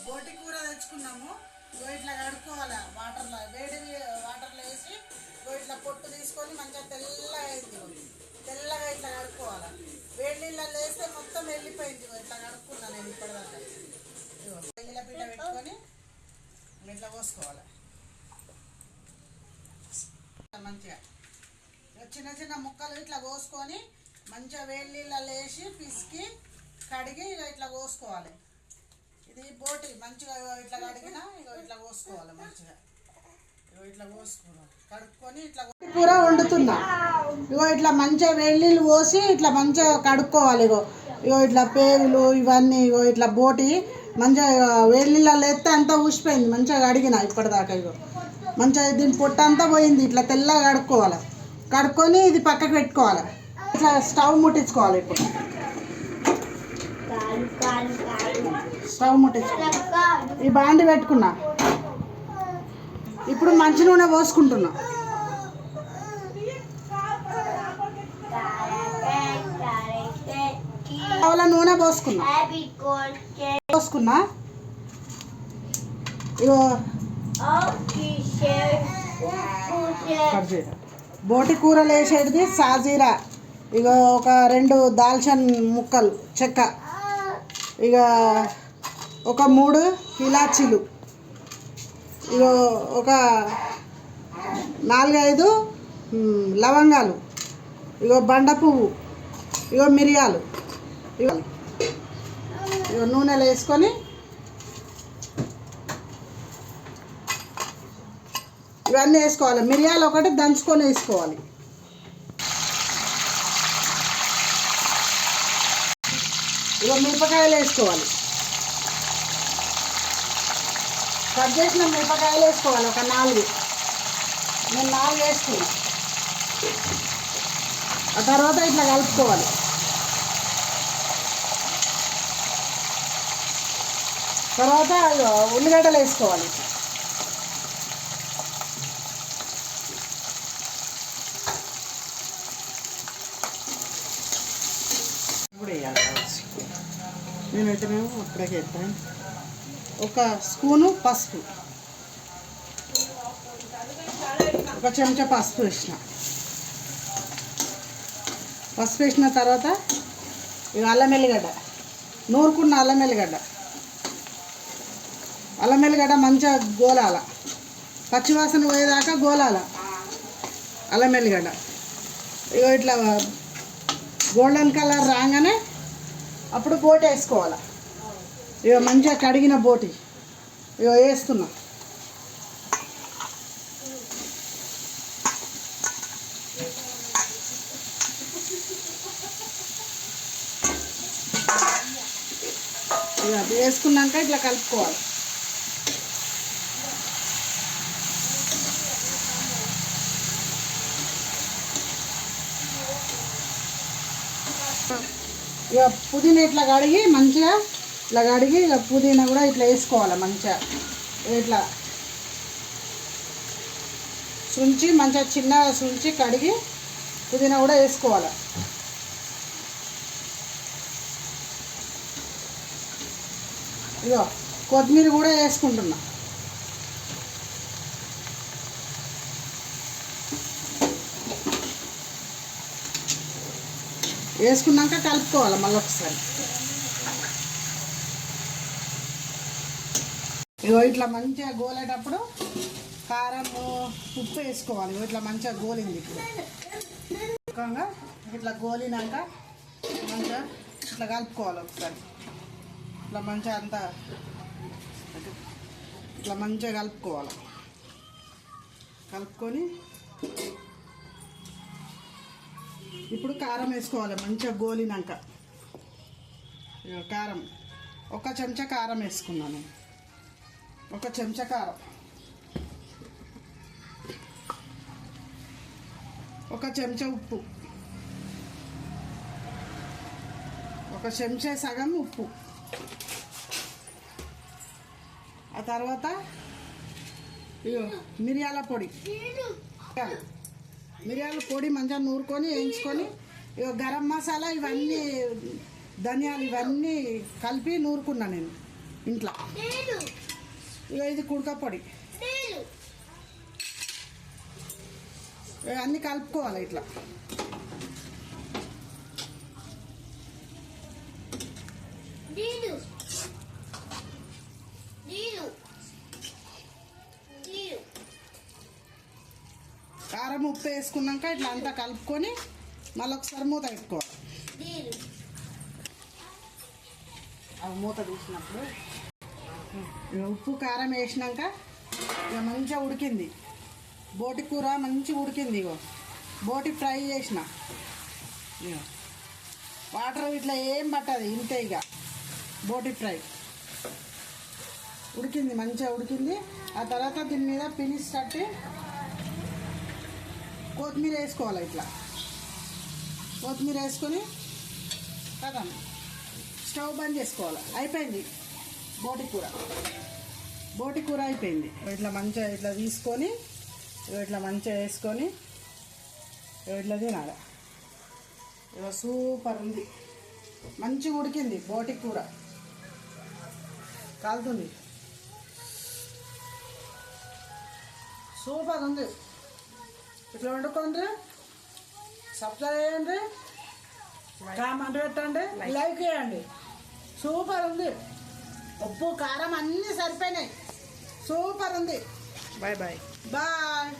బోటి కూర తెచ్చుకున్నాము. ఇట్లా కడుక్కోవాలి వాటర్లో, వేడి వాటర్లో వేసి ఇట్లా పొట్టు తీసుకొని మంచిగా తెల్లగా అయింది. తెల్లగా ఇట్లా కడుక్కోవాలి. వేడి నీళ్ళలో వేస్తే మొత్తం వెళ్ళిపోయింది. ఇట్లా కడుక్కున్నా నేను ఇప్పటిదాకా. తెల్ల పీట పెట్టుకొని ఇట్లా పోసుకోవాలి మంచిగా. చిన్న చిన్న ముక్కలు ఇట్లా కోసుకొని మంచిగా వేడి నీళ్ళలో వేసి పిసికి కడిగి ఇట్లా కోసుకోవాలి. ఇది బోటి మంచిగా ఇట్లా కడిగినా ఇట్లా కోసుకోవాలి మంచిగా. ఇట్లా కోసుకోవాలి, కడుక్కొని ఇట్లా కూర వండుతున్నా. ఇట్లా మంచిగా వేడి నీళ్ళు పోసి ఇట్లా మంచిగా కడుక్కోవాలి. ఇట్లా పేగులు ఇవన్నీ ఇట్లా బోటి మంచిగా వేడి నీళ్ళలో వేస్తే అంతా ఊసిపోయింది. మంచిగా కడిగిన ఇప్పటిదాకా. మంచిగా దీని పొట్టు అంతా పోయింది. ఇట్లా తెల్లగా కడుక్కోవాలి. కడుక్కొని ఇది పక్కకు పెట్టుకోవాలి. ఇట్లా స్టవ్ ముట్టించుకోవాలి. ఇప్పుడు స్టవ్ ముట్టించుకో. ఈ బాండి పెట్టుకున్నా. ఇప్పుడు మంచి నూనె పోసుకుంటున్నా. నూనె పోసుకున్నా. ఇగో బోటి కూరలు వేసేది సాజీరా. ఇక ఒక 2 దాల్చన్ ముక్కలు చెక్క, ఇక ఒక 3 ఇలాచీలు, ఇక ఒక 4-5 లవంగాలు, ఇక బండ పువ్వు, ఇక మిరియాలు, ఇక నూనెలో వేసుకొని ఇవన్నీ వేసుకోవాలి. మిరియాలు ఒకటి దంచుకొని వేసుకోవాలి. ఇక మిరపకాయలు వేసుకోవాలి. కట్ చేసిన మిరపకాయలు వేసుకోవాలి. ఒక 4. నేను 4 వేసుకున్నా. ఆ తర్వాత ఇట్లా కలుపుకోవాలి. తర్వాత ఉల్లిగడ్డలు వేసుకోవాలి. ఇప్పుడు వేయాలి. నేనైతేనేమో అప్పుడే చేస్తాను. ఒక స్పూను పసుపు, ఒక చెంచా పసుపు వేసిన. పసుపు వేసిన తర్వాత ఇక అల్లం ఎల్లిగడ్డ, నూరుకున్న అల్లం ఎల్లిగడ్డ మంచిగా గోలాల, పచ్చివాసన పోయేదాకా గోలాల అల్లం ఎల్లిగడ్డ. ఇక ఇట్లా గోల్డెన్ కలర్ రాగానే అప్పుడు బోటి వేసుకోవాలి. ఇక మంచిగా కడిగిన బోటి ఇక వేస్తున్నా. ఇక వేసుకున్నాక ఇట్లా కలుపుకోవాలి. ఇక పుదీనా ఇట్లా కడిగి మంచిగా ఇట్లా కడిగి ఇక పుదీనా కూడా ఇట్లా వేసుకోవాలి. మంచిగా ఇట్లా సుంచి మంచిగా చిన్నగా సుంచి కడిగి పుదీనా కూడా వేసుకోవాలి. ఇగో కొత్తిమీర కూడా వేసుకుంటున్నా. వేసుకున్నాక కలుపుకోవాలి మళ్ళీ ఒకసారి. ఇగో ఇట్లా మంచిగా గోలేటప్పుడు కారం ఉప్పు వేసుకోవాలి. ఇట్లా మంచిగా గోలింది. ఇప్పుడు ఇట్లా గోలినాక మంచిగా ఇట్లా కలుపుకోవాలి ఒకసారి. ఇట్లా మంచిగా అంతా ఇట్లా మంచిగా కలుపుకోవాలి. కలుపుకొని ఇప్పుడు కారం వేసుకోవాలి. మంచిగా గోలినాక కారం, ఒక చెంచా కారం వేసుకున్నాను. ఒక చెంచా కారం, ఒక చెంచా ఉప్పు, ఒక చెంచా సగం ఉప్పు. ఆ తర్వాత మిరియాల పొడి మంచిగా నూరుకొని వేయించుకొని ఇక గరం మసాలా ఇవన్నీ ధనియాలు ఇవన్నీ కలిపి నూరుకున్నా నేను. ఇంట్లో. ఇక ఇది కుడక పొడి, అన్నీ కలుపుకోవాలి ఇట్లా. కారం ఉప్పు వేసుకున్నాక ఇట్లా అంతా కలుపుకొని మళ్ళీ ఒకసారి మూత పెట్టుకోవాలి. అవి మూత తీసినప్పుడు ఉప్పు కారం వేసినాక ఇక మంచిగా ఉడికింది. బోటి కూర మంచిగా ఉడికింది. ఇగో బోటి ఫ్రై చేసిన, వాటర్ ఇట్లా ఏం పట్టదు, ఇంతే. ఇక బోటి ఫ్రై ఉడికింది, మంచిగా ఉడికింది. ఆ తర్వాత దీని మీద పినిస్ తట్టి కొత్తిమీర వేసుకోవాలి. ఇట్లా కొత్తిమీర వేసుకొని కదా స్టవ్ బంద్ చేసుకోవాలి. అయిపోయింది బోటి కూర. బోటి కూర అయిపోయింది. ఇట్లా మంచిగా ఇట్లా తీసుకొని ఇట్లా మంచిగా వేసుకొని ఇట్లా తినాలి. ఇక సూపర్ ఉంది, మంచిగా ఉడికింది బోటి కూర. కాలుతుంది, సూపర్ ఉంది. ఇట్లా వండుకోండి, సబ్స్క్రైబ్ చేయండి, కామెంట్ పెట్టండి, లైక్ చేయండి. సూపర్ ఉంది. ఉప్పు కారం అన్నీ సరిపోయినాయి. సూపర్ ఉంది. Bye bye bye.